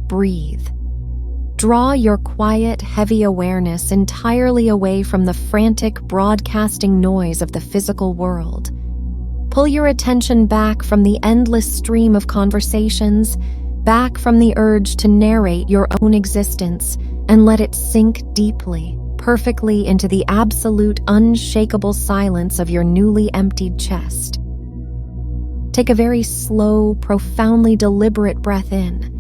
breathe. Draw your quiet, heavy awareness entirely away from the frantic, broadcasting noise of the physical world. Pull your attention back from the endless stream of conversations, back from the urge to narrate your own existence, and let it sink deeply, perfectly into the absolute, unshakable silence of your newly emptied chest. Take a very slow, profoundly deliberate breath in.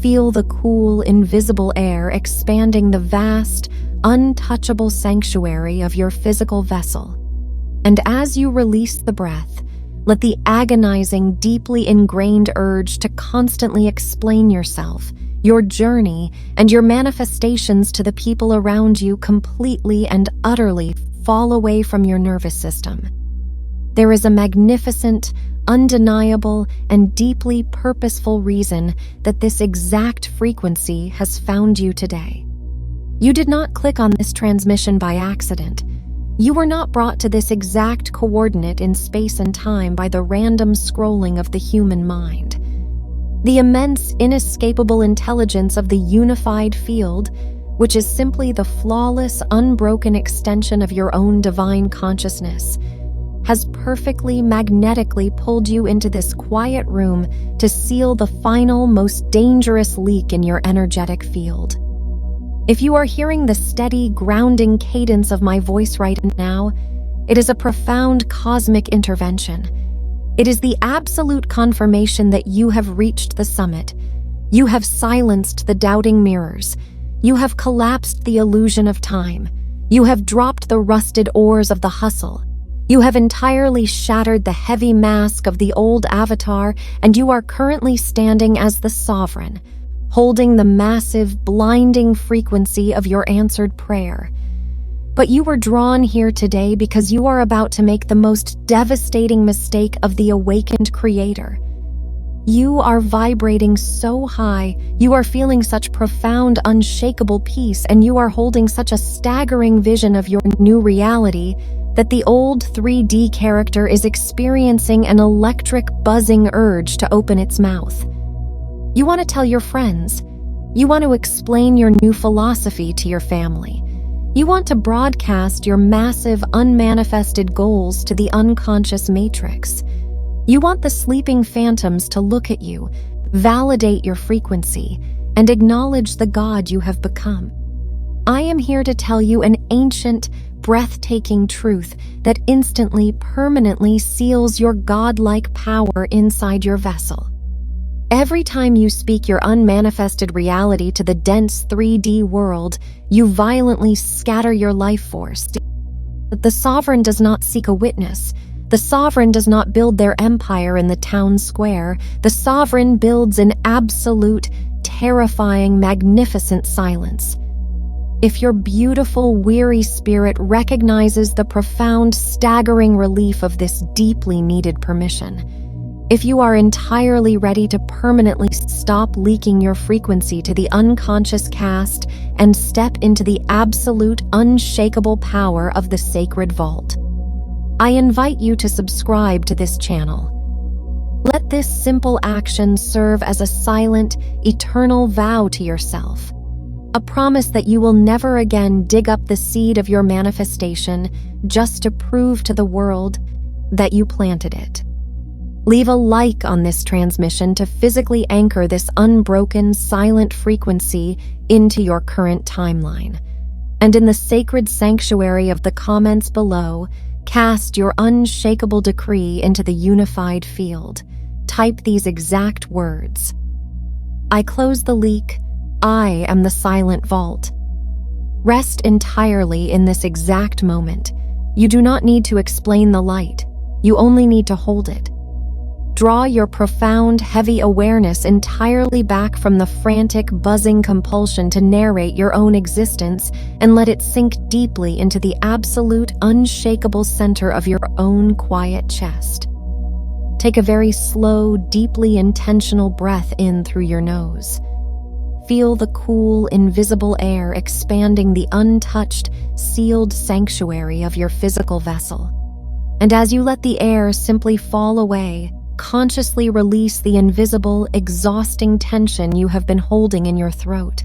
Feel the cool, invisible air expanding the vast, untouchable sanctuary of your physical vessel. And as you release the breath, let the agonizing, deeply ingrained urge to constantly explain yourself, your journey, and your manifestations to the people around you completely and utterly fall away from your nervous system. There is a magnificent, undeniable, and deeply purposeful reason that this exact frequency has found you today. You did not click on this transmission by accident. You were not brought to this exact coordinate in space and time by the random scrolling of the human mind. The immense, inescapable intelligence of the unified field, which is simply the flawless, unbroken extension of your own divine consciousness, has perfectly magnetically pulled you into this quiet room to seal the final, most dangerous leak in your energetic field. If you are hearing the steady, grounding cadence of my voice right now, it is a profound cosmic intervention. It is the absolute confirmation that you have reached the summit. You have silenced the doubting mirrors. You have collapsed the illusion of time. You have dropped the rusted oars of the hustle. You have entirely shattered the heavy mask of the old avatar, and you are currently standing as the sovereign, holding the massive, blinding frequency of your answered prayer. But you were drawn here today because you are about to make the most devastating mistake of the awakened creator. You are vibrating so high, you are feeling such profound, unshakable peace, and you are holding such a staggering vision of your new reality that the old 3D character is experiencing an electric, buzzing urge to open its mouth. You want to tell your friends. You want to explain your new philosophy to your family. You want to broadcast your massive, unmanifested goals to the unconscious matrix. You want the sleeping phantoms to look at you, validate your frequency, and acknowledge the God you have become. I am here to tell you an ancient, breathtaking truth that instantly, permanently seals your godlike power inside your vessel. Every time you speak your unmanifested reality to the dense 3D world, you violently scatter your life force. But the sovereign does not seek a witness. The sovereign does not build their empire in the town square. The sovereign builds in absolute, terrifying, magnificent silence. If your beautiful, weary spirit recognizes the profound, staggering relief of this deeply needed permission, if you are entirely ready to permanently stop leaking your frequency to the unconscious cast and step into the absolute, unshakable power of the sacred vault, I invite you to subscribe to this channel. Let this simple action serve as a silent, eternal vow to yourself. A promise that you will never again dig up the seed of your manifestation just to prove to the world that you planted it. Leave a like on this transmission to physically anchor this unbroken, silent frequency into your current timeline. And in the sacred sanctuary of the comments below, cast your unshakable decree into the unified field. Type these exact words: I close the leak. I am the silent vault. Rest entirely in this exact moment. You do not need to explain the light. You only need to hold it. Draw your profound, heavy awareness entirely back from the frantic, buzzing compulsion to narrate your own existence and let it sink deeply into the absolute, unshakable center of your own quiet chest. Take a very slow, deeply intentional breath in through your nose. Feel the cool, invisible air expanding the untouched, sealed sanctuary of your physical vessel. And as you let the air simply fall away, consciously release the invisible, exhausting tension you have been holding in your throat.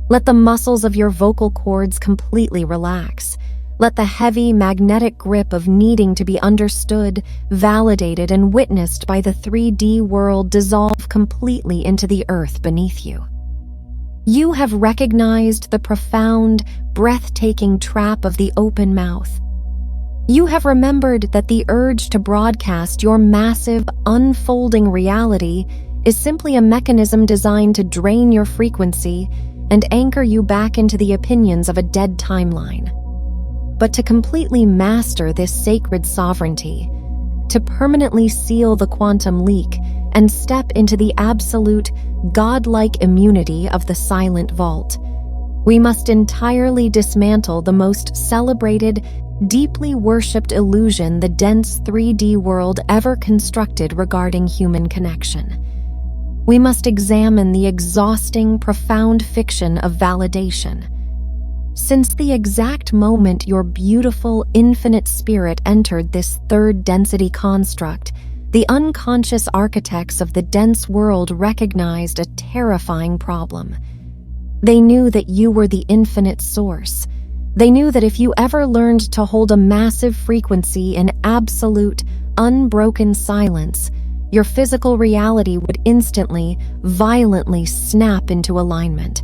Let the muscles of your vocal cords completely relax. Let the heavy, magnetic grip of needing to be understood, validated, and witnessed by the 3D world dissolve completely into the earth beneath you. You have recognized the profound, breathtaking trap of the open mouth. You have remembered that the urge to broadcast your massive, unfolding reality is simply a mechanism designed to drain your frequency and anchor you back into the opinions of a dead timeline. But to completely master this sacred sovereignty, to permanently seal the quantum leak and step into the absolute, godlike immunity of the silent vault, we must entirely dismantle the most celebrated, deeply worshipped illusion the dense 3D world ever constructed regarding human connection. We must examine the exhausting, profound fiction of validation. Since the exact moment your beautiful, infinite spirit entered this third density construct, the unconscious architects of the dense world recognized a terrifying problem. They knew that you were the infinite source. They knew that if you ever learned to hold a massive frequency in absolute, unbroken silence, your physical reality would instantly, violently snap into alignment.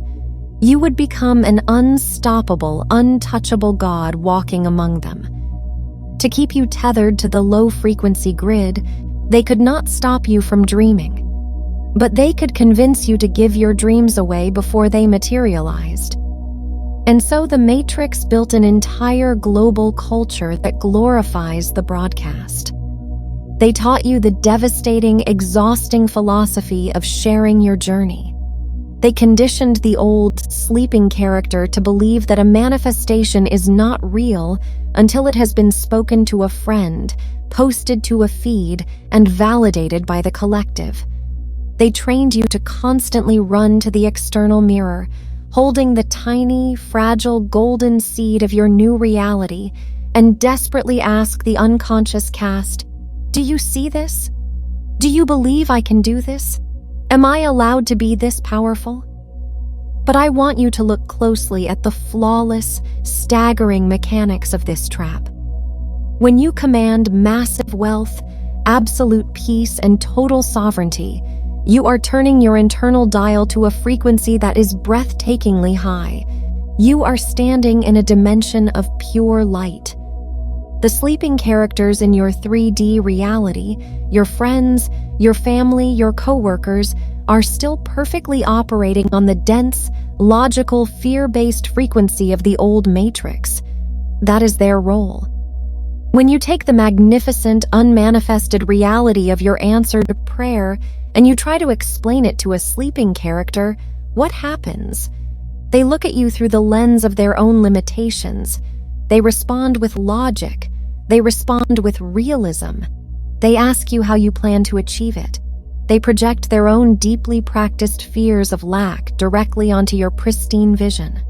You would become an unstoppable, untouchable god walking among them. To keep you tethered to the low-frequency grid, they could not stop you from dreaming. But they could convince you to give your dreams away before they materialized. And so the Matrix built an entire global culture that glorifies the broadcast. They taught you the devastating, exhausting philosophy of sharing your journey. They conditioned the old, sleeping character to believe that a manifestation is not real until it has been spoken to a friend, posted to a feed, and validated by the collective. They trained you to constantly run to the external mirror, holding the tiny, fragile, golden seed of your new reality, and desperately ask the unconscious cast, "Do you see this? Do you believe I can do this? Am I allowed to be this powerful?" But I want you to look closely at the flawless, staggering mechanics of this trap. When you command massive wealth, absolute peace, and total sovereignty, you are turning your internal dial to a frequency that is breathtakingly high. You are standing in a dimension of pure light. The sleeping characters in your 3D reality, your friends, your family, your coworkers, are still perfectly operating on the dense, logical, fear-based frequency of the old Matrix. That is their role. When you take the magnificent, unmanifested reality of your answered prayer and you try to explain it to a sleeping character, what happens? They look at you through the lens of their own limitations. They respond with logic. They respond with realism. They ask you how you plan to achieve it. They project their own deeply practiced fears of lack directly onto your pristine vision.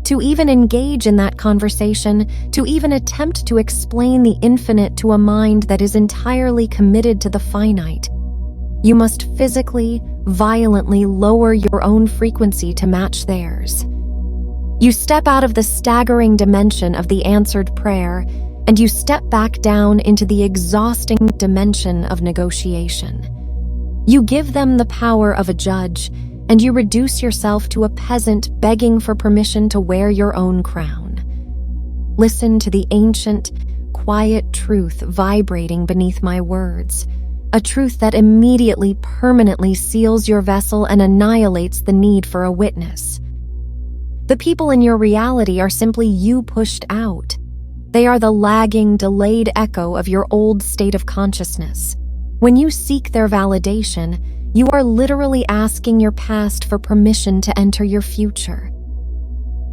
To even engage in that conversation, to even attempt to explain the infinite to a mind that is entirely committed to the finite, you must physically, violently lower your own frequency to match theirs. You step out of the staggering dimension of the answered prayer, and you step back down into the exhausting dimension of negotiation. You give them the power of a judge, and you reduce yourself to a peasant begging for permission to wear your own crown. Listen to the ancient, quiet truth vibrating beneath my words, a truth that immediately, permanently seals your vessel and annihilates the need for a witness. The people in your reality are simply you pushed out. They are the lagging, delayed echo of your old state of consciousness. When you seek their validation, you are literally asking your past for permission to enter your future.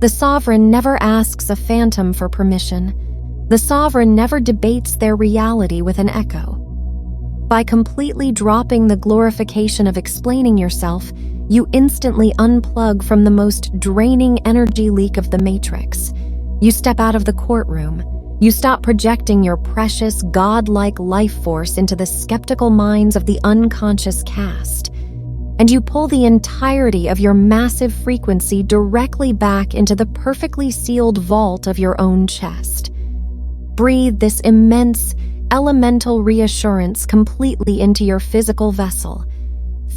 The sovereign never asks a phantom for permission. The sovereign never debates their reality with an echo. By completely dropping the glorification of explaining yourself, you instantly unplug from the most draining energy leak of the Matrix. You step out of the courtroom. You stop projecting your precious, godlike life force into the skeptical minds of the unconscious caste, and you pull the entirety of your massive frequency directly back into the perfectly sealed vault of your own chest. Breathe this immense, elemental reassurance completely into your physical vessel.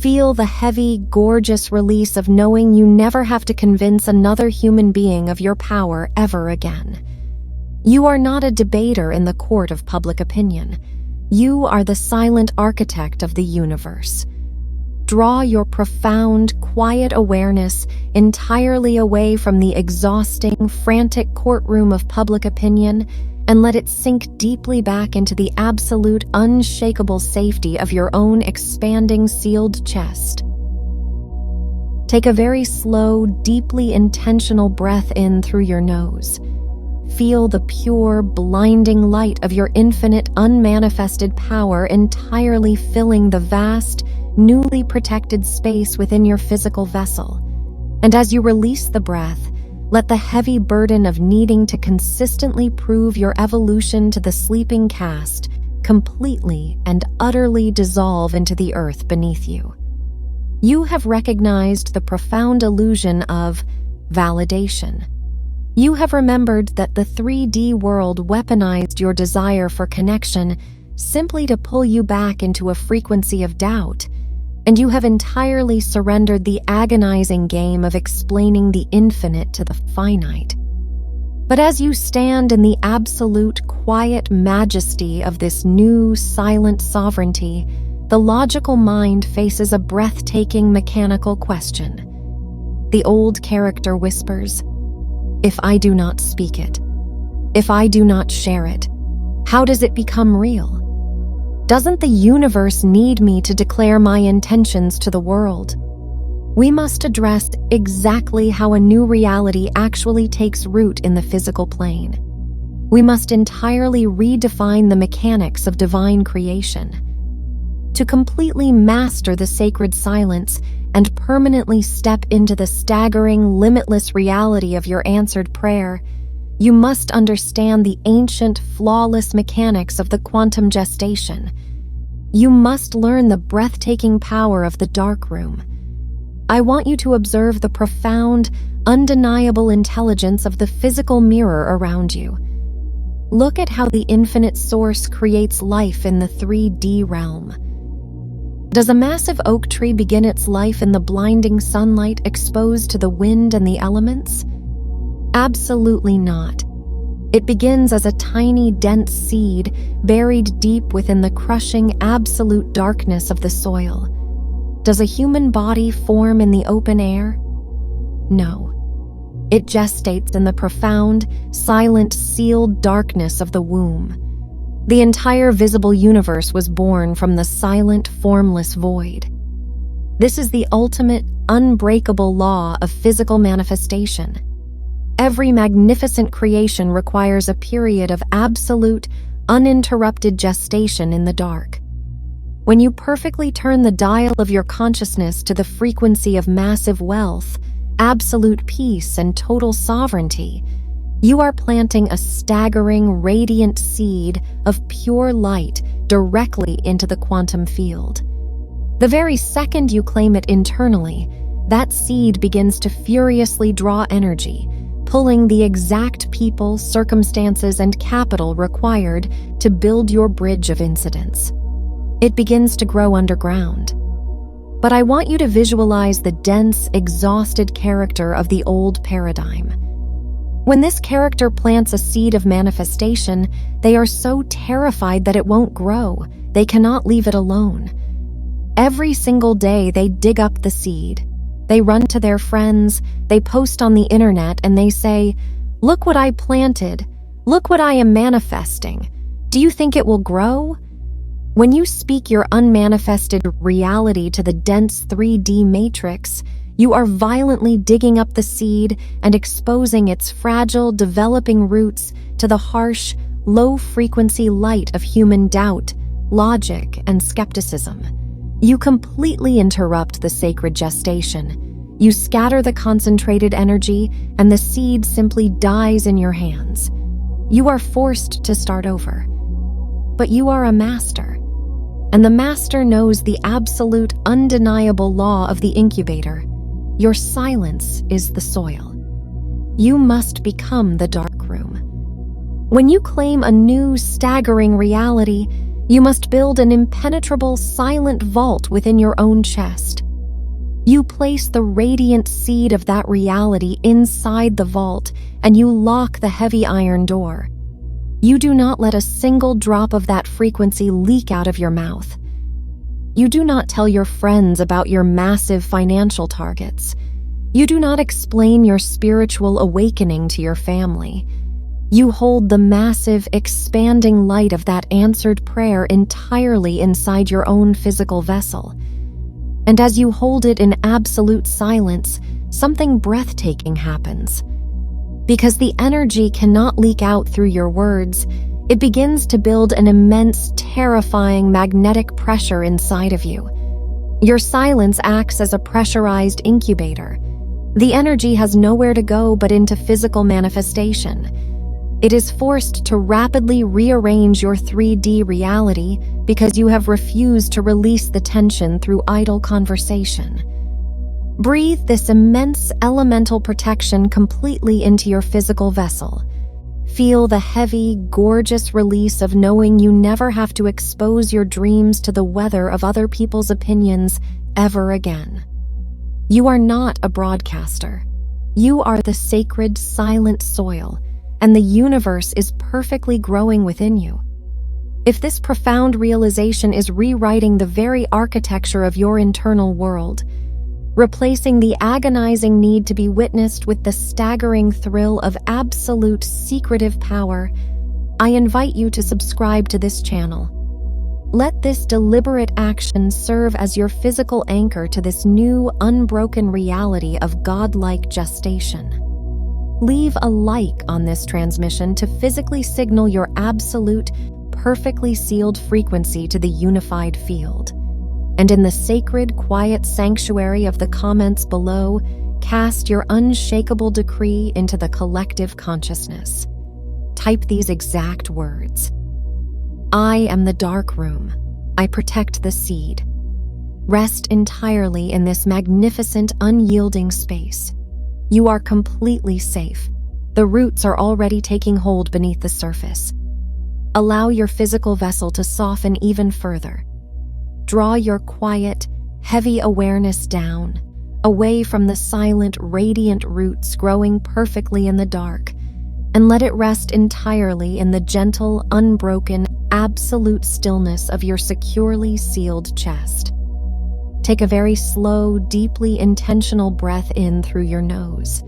Feel the heavy, gorgeous release of knowing you never have to convince another human being of your power ever again. You are not a debater in the court of public opinion. You are the silent architect of the universe. Draw your profound, quiet awareness entirely away from the exhausting, frantic courtroom of public opinion and let it sink deeply back into the absolute, unshakable safety of your own expanding, sealed chest. Take a very slow, deeply intentional breath in through your nose. Feel the pure, blinding light of your infinite, unmanifested power entirely filling the vast, newly protected space within your physical vessel. And as you release the breath, let the heavy burden of needing to consistently prove your evolution to the sleeping caste completely and utterly dissolve into the earth beneath you. You have recognized the profound illusion of validation. You have remembered that the 3D world weaponized your desire for connection simply to pull you back into a frequency of doubt, and you have entirely surrendered the agonizing game of explaining the infinite to the finite. But as you stand in the absolute, quiet majesty of this new, silent sovereignty, the logical mind faces a breathtaking, mechanical question. The old character whispers, "If I do not speak it, if I do not share it, how does it become real? Doesn't the universe need me to declare my intentions to the world?" We must address exactly how a new reality actually takes root in the physical plane. We must entirely redefine the mechanics of divine creation. To completely master the sacred silence and permanently step into the staggering, limitless reality of your answered prayer, you must understand the ancient, flawless mechanics of the quantum gestation. You must learn the breathtaking power of the dark room. I want you to observe the profound, undeniable intelligence of the physical mirror around you. Look at how the infinite source creates life in the 3D realm. Does a massive oak tree begin its life in the blinding sunlight exposed to the wind and the elements? Absolutely not. It begins as a tiny, dense seed buried deep within the crushing, absolute darkness of the soil. Does a human body form in the open air? No. It gestates in the profound, silent, sealed darkness of the womb. The entire visible universe was born from the silent, formless void. This is the ultimate, unbreakable law of physical manifestation. Every magnificent creation requires a period of absolute, uninterrupted gestation in the dark. When you perfectly turn the dial of your consciousness to the frequency of massive wealth, absolute peace, and total sovereignty, you are planting a staggering, radiant seed of pure light directly into the quantum field. The very second you claim it internally, that seed begins to furiously draw energy, pulling the exact people, circumstances, and capital required to build your bridge of incidence. It begins to grow underground. But I want you to visualize the dense, exhausted character of the old paradigm. When this character plants a seed of manifestation, they are so terrified that it won't grow. They cannot leave it alone. Every single day they dig up the seed. They run to their friends, they post on the internet, and they say, "Look what I planted. Look what I am manifesting. Do you think it will grow?" When you speak your unmanifested reality to the dense 3D matrix, you are violently digging up the seed and exposing its fragile, developing roots to the harsh, low-frequency light of human doubt, logic, and skepticism. You completely interrupt the sacred gestation. You scatter the concentrated energy, and the seed simply dies in your hands. You are forced to start over. But you are a master, and the master knows the absolute, undeniable law of the incubator. Your silence is the soil. You must become the dark room. When you claim a new, staggering reality, you must build an impenetrable, silent vault within your own chest. You place the radiant seed of that reality inside the vault, and you lock the heavy iron door. You do not let a single drop of that frequency leak out of your mouth. You do not tell your friends about your massive financial targets. You do not explain your spiritual awakening to your family. You hold the massive, expanding light of that answered prayer entirely inside your own physical vessel. And as you hold it in absolute silence, something breathtaking happens. Because the energy cannot leak out through your words, it begins to build an immense, terrifying magnetic pressure inside of you. Your silence acts as a pressurized incubator. The energy has nowhere to go but into physical manifestation. It is forced to rapidly rearrange your 3D reality because you have refused to release the tension through idle conversation. Breathe this immense elemental protection completely into your physical vessel. Feel the heavy, gorgeous release of knowing you never have to expose your dreams to the weather of other people's opinions ever again. You are not a broadcaster. You are the sacred, silent soil, and the universe is perfectly growing within you. If this profound realization is rewriting the very architecture of your internal world, replacing the agonizing need to be witnessed with the staggering thrill of absolute secretive power, I invite you to subscribe to this channel. Let this deliberate action serve as your physical anchor to this new, unbroken reality of godlike gestation. Leave a like on this transmission to physically signal your absolute, perfectly sealed frequency to the unified field. And in the sacred, quiet sanctuary of the comments below, cast your unshakable decree into the collective consciousness. Type these exact words. I am the dark room. I protect the seed. Rest entirely in this magnificent, unyielding space. You are completely safe. The roots are already taking hold beneath the surface. Allow your physical vessel to soften even further. Draw your quiet, heavy awareness down, away from the silent, radiant roots growing perfectly in the dark, and let it rest entirely in the gentle, unbroken, absolute stillness of your securely sealed chest. Take a very slow, deeply intentional breath in through your nose.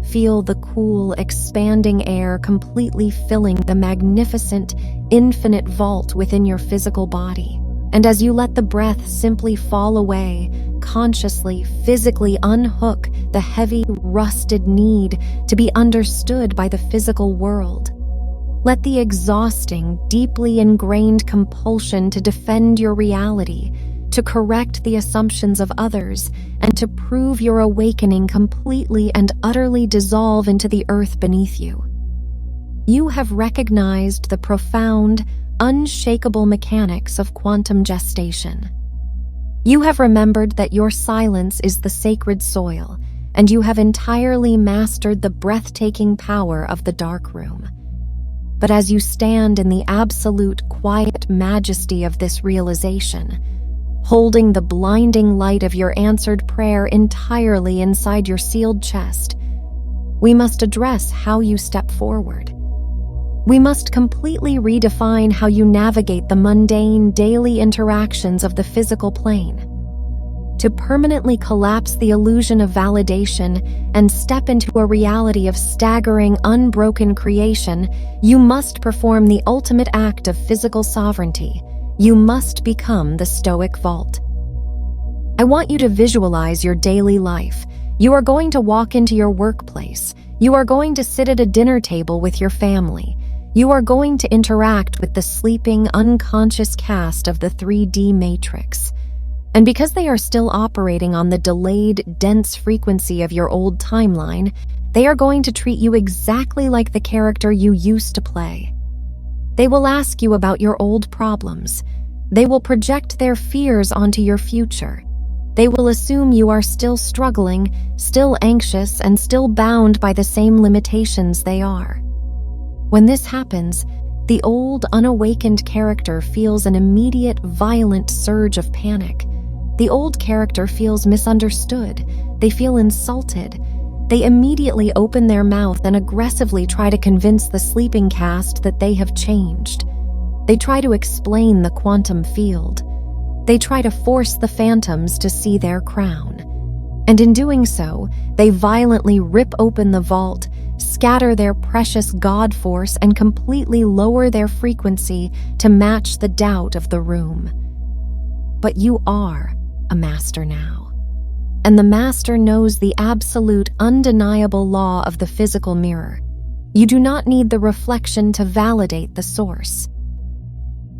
Feel the cool, expanding air completely filling the magnificent, infinite vault within your physical body. And as you let the breath simply fall away, consciously, physically unhook the heavy, rusted need to be understood by the physical world. Let the exhausting, deeply ingrained compulsion to defend your reality, to correct the assumptions of others, and to prove your awakening completely and utterly dissolve into the earth beneath you. You have recognized the profound, unshakable mechanics of quantum gestation. You have remembered that your silence is the sacred soil, and you have entirely mastered the breathtaking power of the dark room. But as you stand in the absolute quiet majesty of this realization, holding the blinding light of your answered prayer entirely inside your sealed chest, we must address how you step forward. We must completely redefine how you navigate the mundane, daily interactions of the physical plane. To permanently collapse the illusion of validation and step into a reality of staggering, unbroken creation, you must perform the ultimate act of physical sovereignty. You must become the Stoic Vault. I want you to visualize your daily life. You are going to walk into your workplace. You are going to sit at a dinner table with your family. You are going to interact with the sleeping, unconscious cast of the 3D matrix. And because they are still operating on the delayed, dense frequency of your old timeline, They are going to treat you exactly like the character you used to play. They will ask you about your old problems. They will project their fears onto your future. They will assume you are still struggling, still anxious, and still bound by the same limitations they are. When this happens, the old, unawakened character feels an immediate, violent surge of panic. The old character feels misunderstood. They feel insulted. They immediately open their mouth and aggressively try to convince the sleeping cast that they have changed. They try to explain the quantum field. They try to force the phantoms to see their crown. And in doing so, they violently rip open the vault, scatter their precious God force, and completely lower their frequency to match the doubt of the room. But you are a master now. And the master knows the absolute, undeniable law of the physical mirror. You do not need the reflection to validate the source.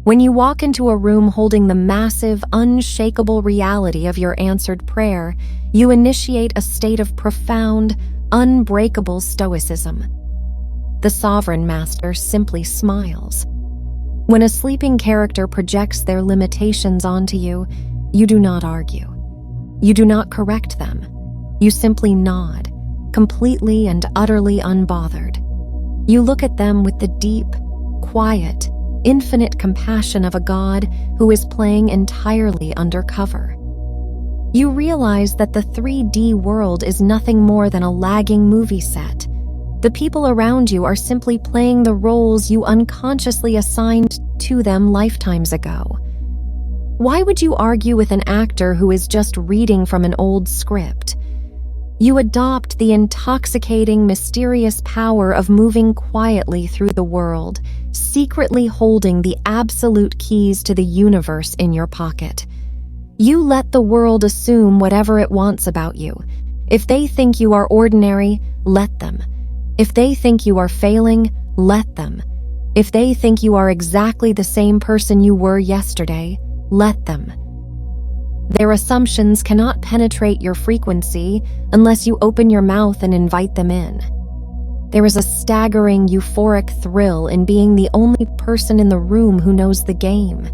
When you walk into a room holding the massive, unshakable reality of your answered prayer, you initiate a state of profound, unbreakable stoicism. The sovereign master simply smiles. When a sleeping character projects their limitations onto you, you do not argue. You do not correct them. You simply nod, completely and utterly unbothered. You look at them with the deep, quiet, infinite compassion of a god who is playing entirely undercover. You realize that the 3D world is nothing more than a lagging movie set. The people around you are simply playing the roles you unconsciously assigned to them lifetimes ago. Why would you argue with an actor who is just reading from an old script? You adopt the intoxicating, mysterious power of moving quietly through the world, secretly holding the absolute keys to the universe in your pocket. You let the world assume whatever it wants about you. If they think you are ordinary, let them. If they think you are failing, let them. If they think you are exactly the same person you were yesterday, let them. Their assumptions cannot penetrate your frequency unless you open your mouth and invite them in. There is a staggering, euphoric thrill in being the only person in the room who knows the game.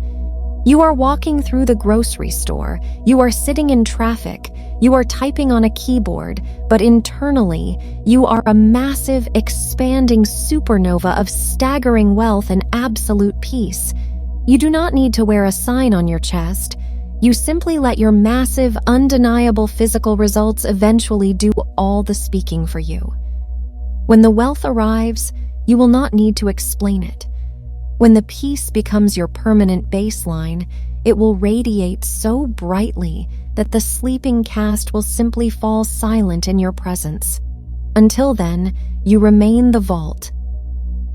You are walking through the grocery store, you are sitting in traffic, you are typing on a keyboard, but internally, you are a massive, expanding supernova of staggering wealth and absolute peace. You do not need to wear a sign on your chest. You simply let your massive, undeniable physical results eventually do all the speaking for you. When the wealth arrives, you will not need to explain it. When the peace becomes your permanent baseline, it will radiate so brightly that the sleeping cast will simply fall silent in your presence. Until then, you remain the vault.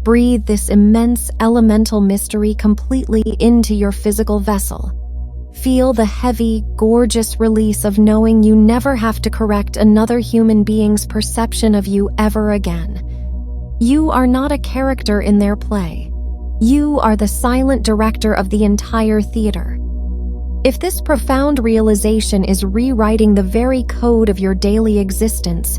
Breathe this immense elemental mystery completely into your physical vessel. Feel the heavy, gorgeous release of knowing you never have to correct another human being's perception of you ever again. You are not a character in their play. You are the silent director of the entire theater. If this profound realization is rewriting the very code of your daily existence,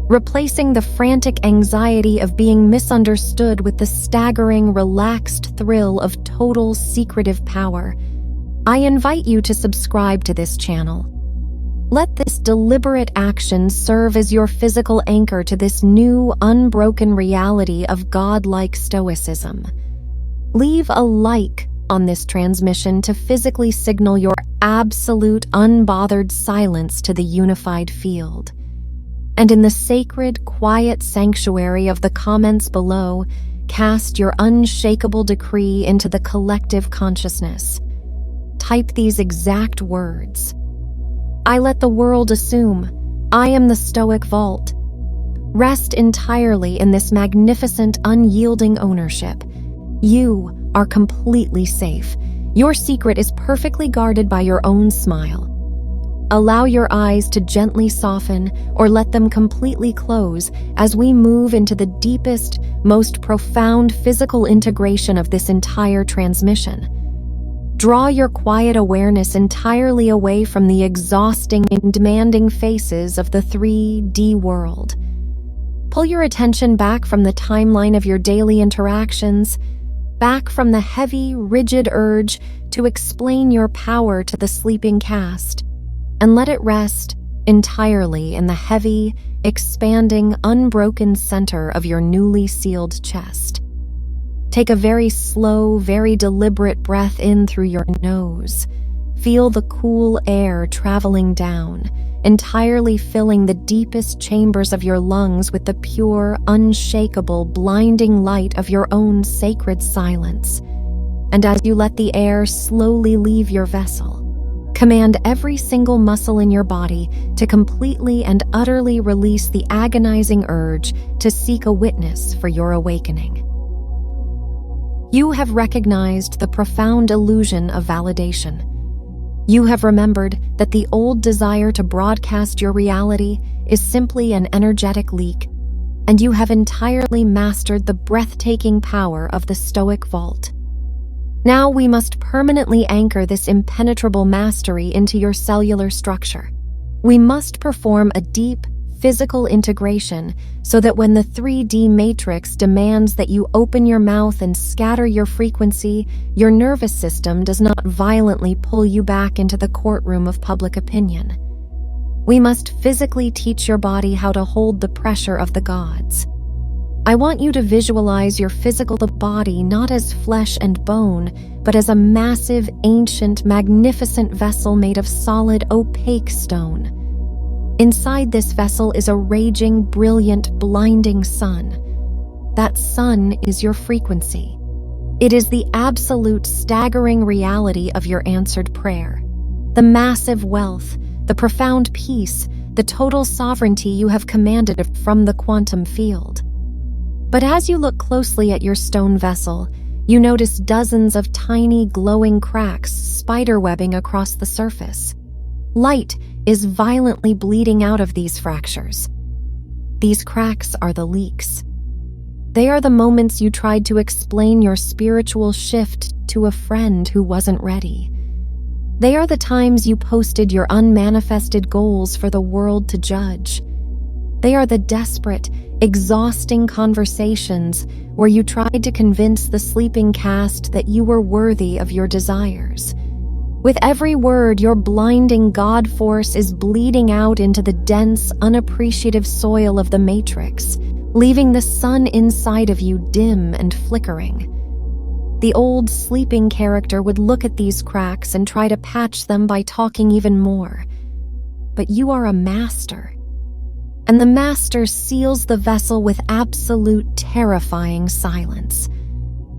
replacing the frantic anxiety of being misunderstood with the staggering, relaxed thrill of total secretive power, I invite you to subscribe to this channel. Let this deliberate action serve as your physical anchor to this new, unbroken reality of godlike stoicism. Leave a like on this transmission to physically signal your absolute, unbothered silence to the unified field. And in the sacred, quiet sanctuary of the comments below, cast your unshakable decree into the collective consciousness. Type these exact words. I let the world assume I am the Stoic Vault. Rest entirely in this magnificent, unyielding ownership. You are completely safe. Your secret is perfectly guarded by your own smile. Allow your eyes to gently soften or let them completely close as we move into the deepest, most profound physical integration of this entire transmission. Draw your quiet awareness entirely away from the exhausting and demanding faces of the 3D world. Pull your attention back from the timeline of your daily interactions, back from the heavy, rigid urge to explain your power to the sleeping cast, and let it rest entirely in the heavy, expanding, unbroken center of your newly sealed chest. Take a very slow, very deliberate breath in through your nose. Feel the cool air traveling down, entirely filling the deepest chambers of your lungs with the pure, unshakable, blinding light of your own sacred silence. And as you let the air slowly leave your vessel, command every single muscle in your body to completely and utterly release the agonizing urge to seek a witness for your awakening. You have recognized the profound illusion of validation. You have remembered that the old desire to broadcast your reality is simply an energetic leak, and you have entirely mastered the breathtaking power of the Stoic Vault. Now we must permanently anchor this impenetrable mastery into your cellular structure. We must perform a deep, physical integration so that when the 3D matrix demands that you open your mouth and scatter your frequency, your nervous system does not violently pull you back into the courtroom of public opinion. We must physically teach your body how to hold the pressure of the gods. I want you to visualize your physical body not as flesh and bone, but as a massive, ancient, magnificent vessel made of solid, opaque stone. Inside this vessel is a raging, brilliant, blinding sun. That sun is your frequency. It is the absolute, staggering reality of your answered prayer. The massive wealth, the profound peace, the total sovereignty you have commanded from the quantum field. But as you look closely at your stone vessel, you notice dozens of tiny, glowing cracks spiderwebbing across the surface. Light is violently bleeding out of these fractures. These cracks are the leaks. They are the moments you tried to explain your spiritual shift to a friend who wasn't ready. They are the times you posted your unmanifested goals for the world to judge. They are the desperate, exhausting conversations where you tried to convince the sleeping cast that you were worthy of your desires. With every word, your blinding God force is bleeding out into the dense, unappreciative soil of the matrix, leaving the sun inside of you dim and flickering. The old sleeping character would look at these cracks and try to patch them by talking even more. But you are a master. And the master seals the vessel with absolute, terrifying silence.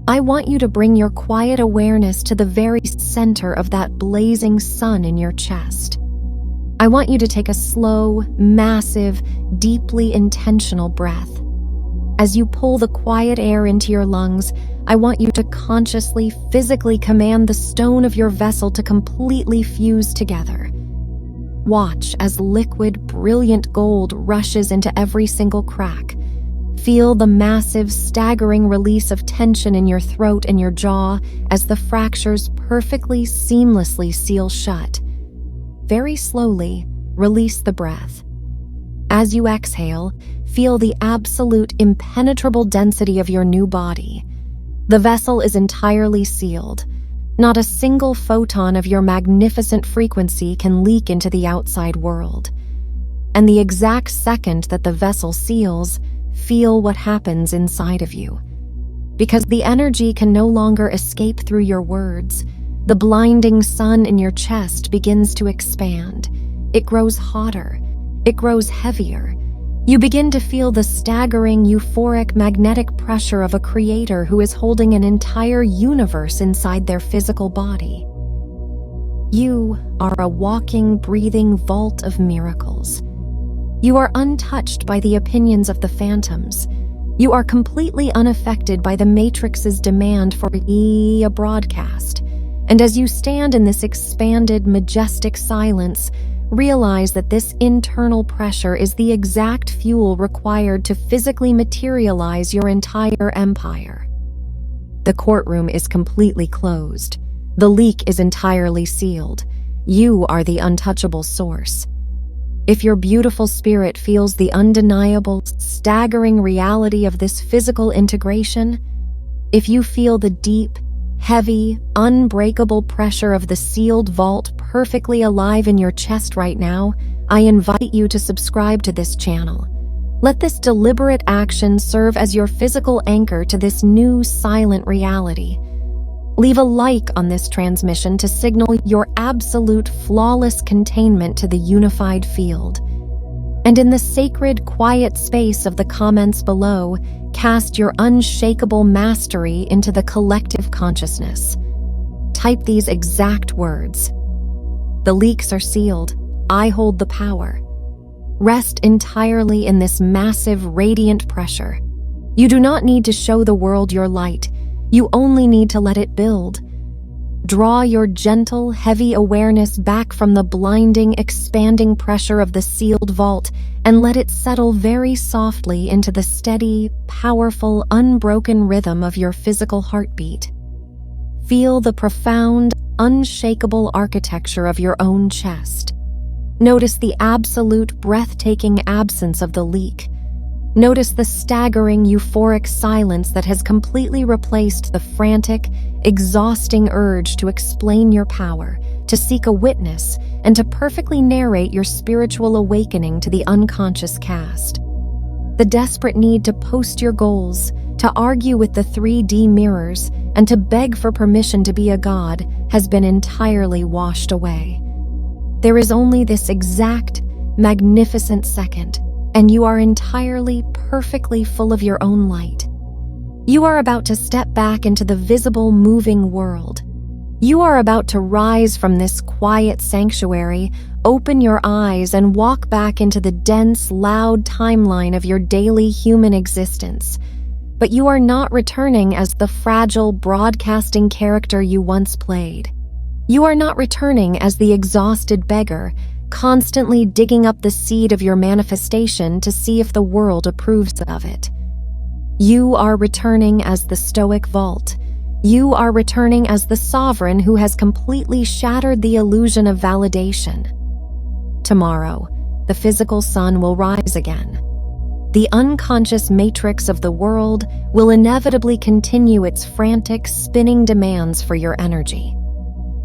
I want you to bring your quiet awareness to the very center of that blazing sun in your chest. I want you to take a slow, massive, deeply intentional breath. As you pull the quiet air into your lungs, I want you to consciously, physically command the stone of your vessel to completely fuse together. Watch as liquid, brilliant gold rushes into every single crack. Feel the massive, staggering release of tension in your throat and your jaw as the fractures perfectly, seamlessly seal shut. Very slowly, release the breath. As you exhale, feel the absolute, impenetrable density of your new body. The vessel is entirely sealed. Not a single photon of your magnificent frequency can leak into the outside world. And the exact second that the vessel seals, feel what happens inside of you. Because the energy can no longer escape through your words, the blinding sun in your chest begins to expand. It grows hotter. It grows heavier. You begin to feel the staggering, euphoric, magnetic pressure of a creator who is holding an entire universe inside their physical body. You are a walking, breathing vault of miracles. You are untouched by the opinions of the phantoms. You are completely unaffected by the Matrix's demand for a broadcast. And as you stand in this expanded, majestic silence, realize that this internal pressure is the exact fuel required to physically materialize your entire empire. The courtroom is completely closed. The leak is entirely sealed. You are the untouchable source. If your beautiful spirit feels the undeniable, staggering reality of this physical integration, if you feel the deep, heavy, unbreakable pressure of the sealed vault perfectly alive in your chest right now, I invite you to subscribe to this channel. Let this deliberate action serve as your physical anchor to this new silent reality. Leave a like on this transmission to signal your absolute flawless containment to the unified field. And in the sacred, quiet space of the comments below, cast your unshakable mastery into the collective consciousness. Type these exact words. The leaks are sealed. I hold the power. Rest entirely in this massive, radiant pressure. You do not need to show the world your light. You only need to let it build. Draw your gentle, heavy awareness back from the blinding, expanding pressure of the sealed vault and let it settle very softly into the steady, powerful, unbroken rhythm of your physical heartbeat. Feel the profound, unshakable architecture of your own chest. Notice the absolute, breathtaking absence of the leak. Notice the staggering, euphoric silence that has completely replaced the frantic, exhausting urge to explain your power, to seek a witness, and to perfectly narrate your spiritual awakening to the unconscious cast. The desperate need to post your goals, to argue with the 3D mirrors, and to beg for permission to be a god has been entirely washed away. There is only this exact, magnificent second, and you are entirely, perfectly full of your own light. You are about to step back into the visible, moving world. You are about to rise from this quiet sanctuary, open your eyes, and walk back into the dense, loud timeline of your daily human existence. But you are not returning as the fragile, broadcasting character you once played. You are not returning as the exhausted beggar, constantly digging up the seed of your manifestation to see if the world approves of it. You are returning as the Stoic Vault. You are returning as the sovereign who has completely shattered the illusion of validation. Tomorrow, the physical sun will rise again. The unconscious matrix of the world will inevitably continue its frantic, spinning demands for your energy.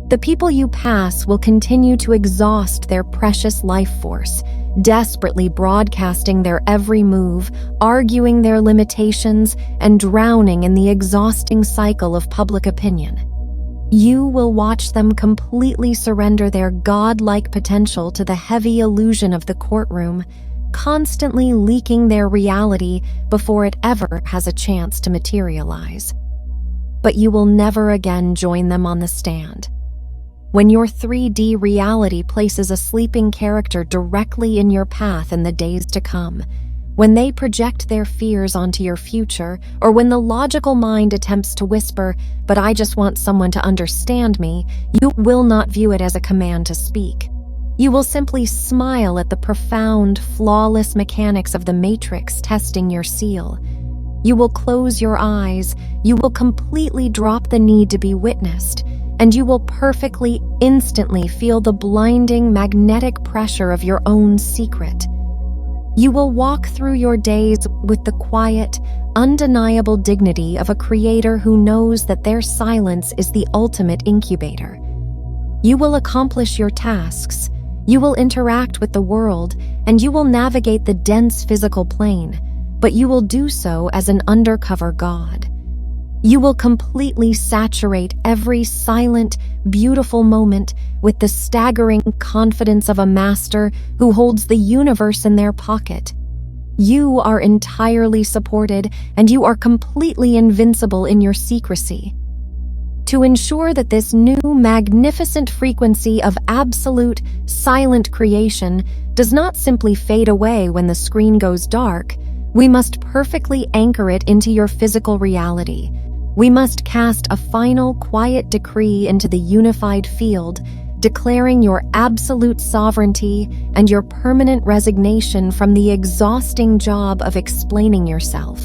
The people you pass will continue to exhaust their precious life force, desperately broadcasting their every move, arguing their limitations, and drowning in the exhausting cycle of public opinion. You will watch them completely surrender their godlike potential to the heavy illusion of the courtroom, constantly leaking their reality before it ever has a chance to materialize. But you will never again join them on the stand. When your 3D reality places a sleeping character directly in your path in the days to come, when they project their fears onto your future, or when the logical mind attempts to whisper, "But I just want someone to understand me," you will not view it as a command to speak. You will simply smile at the profound, flawless mechanics of the matrix testing your seal. You will close your eyes, you will completely drop the need to be witnessed, and you will perfectly, instantly feel the blinding, magnetic pressure of your own secret. You will walk through your days with the quiet, undeniable dignity of a creator who knows that their silence is the ultimate incubator. You will accomplish your tasks, you will interact with the world, and you will navigate the dense physical plane, but you will do so as an undercover god. You will completely saturate every silent, beautiful moment with the staggering confidence of a master who holds the universe in their pocket. You are entirely supported, and you are completely invincible in your secrecy. To ensure that this new, magnificent frequency of absolute, silent creation does not simply fade away when the screen goes dark, we must perfectly anchor it into your physical reality. We must cast a final, quiet decree into the unified field, declaring your absolute sovereignty and your permanent resignation from the exhausting job of explaining yourself.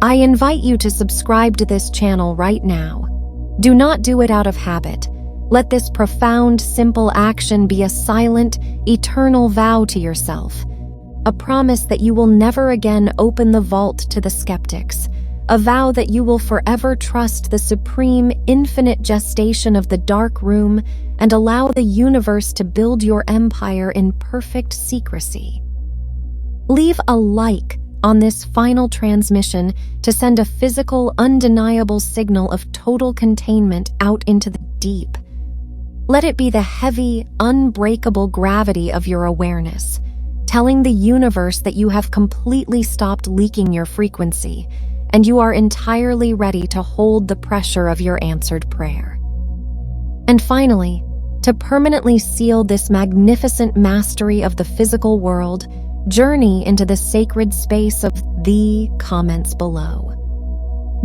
I invite you to subscribe to this channel right now. Do not do it out of habit. Let this profound, simple action be a silent, eternal vow to yourself, a promise that you will never again open the vault to the skeptics, a vow that you will forever trust the supreme, infinite gestation of the dark room and allow the universe to build your empire in perfect secrecy. Leave a like on this final transmission to send a physical, undeniable signal of total containment out into the deep. Let it be the heavy, unbreakable gravity of your awareness, telling the universe that you have completely stopped leaking your frequency and you are entirely ready to hold the pressure of your answered prayer. And finally, to permanently seal this magnificent mastery of the physical world, journey into the sacred space of the comments below.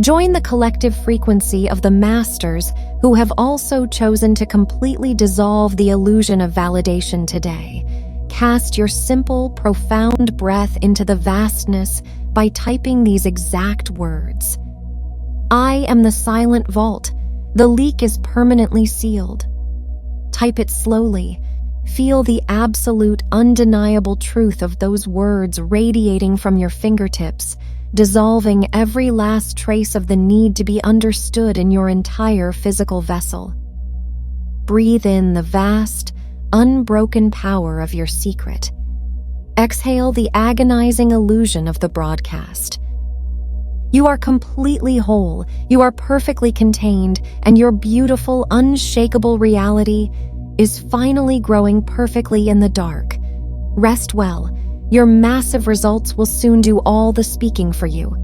Join the collective frequency of the masters who have also chosen to completely dissolve the illusion of validation today. Cast your simple, profound breath into the vastness by typing these exact words. I am the silent vault. The leak is permanently sealed. Type it slowly. Feel the absolute, undeniable truth of those words radiating from your fingertips, dissolving every last trace of the need to be understood in your entire physical vessel. Breathe in the vast, unbroken power of your secret. Exhale the agonizing illusion of the broadcast. You are completely whole, you are perfectly contained, and your beautiful, unshakable reality is finally growing perfectly in the dark. Rest well. Your massive results will soon do all the speaking for you.